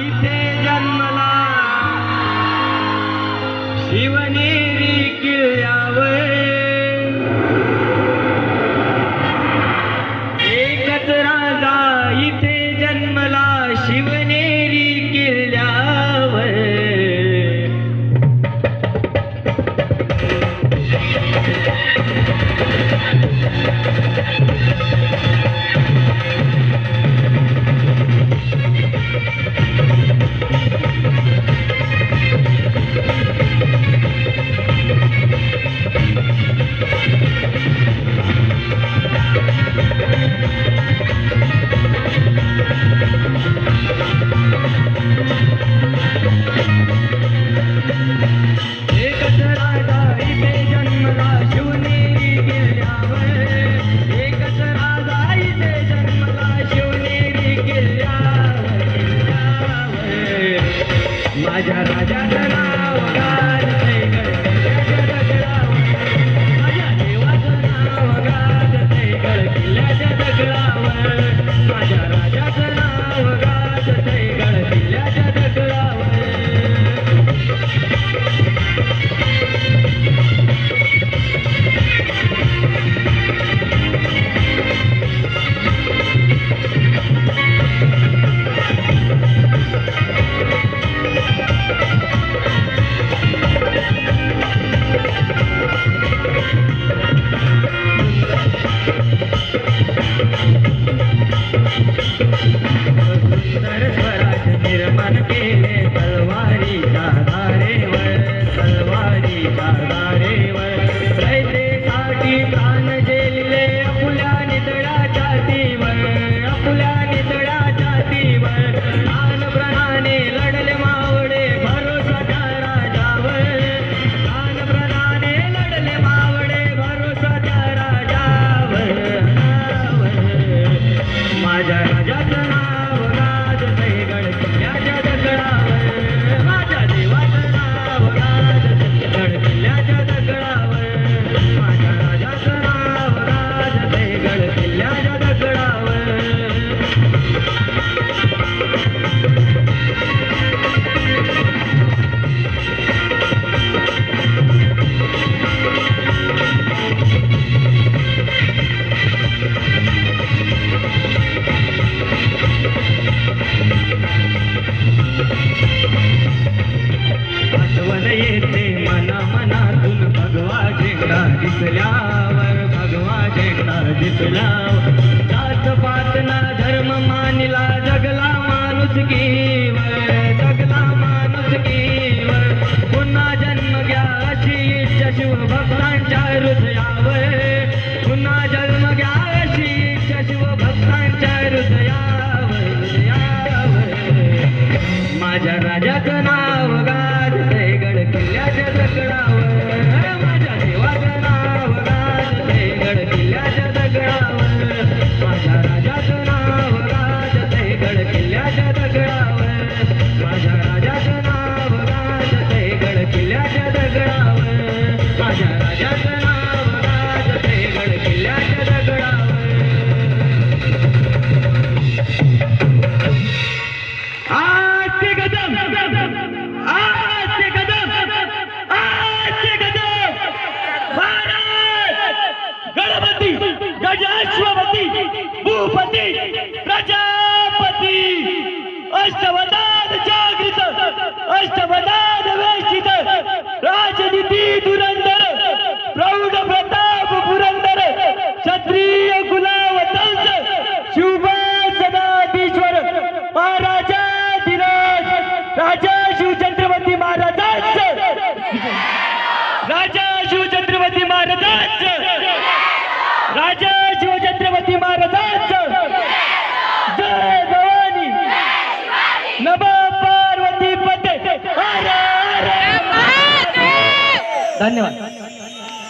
इथे जन्मला शिवनेरी किल्ल्यावर एकच राजा इथे जन्मला शिवनेरी किल्ल्यावर माझ्या राजाचं नाव गाजतंय गडकिल्ल्याच्या दगडावर माझ्या देवाचं नाव गाजतंय गडकिल्ल्याच्या दगडावर माझ्या राजाचं नाव गाजतंय गडकिल्ल्याच्या दगडावर स्वराज निर्माण केले तलवारीच्या धारेवर रयतेसाठी प्राण गेले आपुल्या नितळ्याच्या छातीवर प्राण प्राणाने लढले मावळे भरोसाच्या राजावर प्राण प्राणाने लढले मावळे भरोसाच्या राजावर माझ्या राजाचं नाव गाजतंय गडकिल्ल्याच्या दगडावर माझ्या देवाचं नाव गाजतंय गडकिल्ल्याच्या दगडावर माझ्या राजाचं नाव गाजतंय गडकिल्ल्याच्या दगडावर आठवण येते मनातून भगवा झेंडा दिसल्यावर जात पात ना धर्म मानिला जगला माणुसकीवर पुन्हा जन्म घ्या अशी इच्छा शिवभक्तांच्या हृदयावर पुन्हा जन्म घ्या अशी इच्छा शिवभक्तांच्या हृदयावर माझ्या राजाचं नाव गाजतंय गडकिल्ल्याच्या दगडावर माझ्या देवाचं नाव गाजतंय गडकिल्ल्याच्या दगडावर माझ्या राजाचं नाव गाजतंय गडकिल्ल्याच्या दगडावर माझ्या राजाचं नाव गाजतंय गडकिल्ल्याच्या दगडावर माझ्या राजाचं नाव गाजतंय गडकिल्ल्याच्या दगडावर गजाश्वपती भूपती प्रजापती अष्टवदान जागृत अष्टवदान वेशित राजनीती धुरंधर प्रौढ प्रताप पुरंदर क्षत्रिय कुलावतंस शिवबा सदाधीश्वर महाराजाधिराज राजा शिवछत्रपती महाराजांचं राजा शिवछत्रपती महाराजांचं राजा शिवछत्रपती महाराजांचं जय भवानी नमो पार्वती पते धन्यवाद.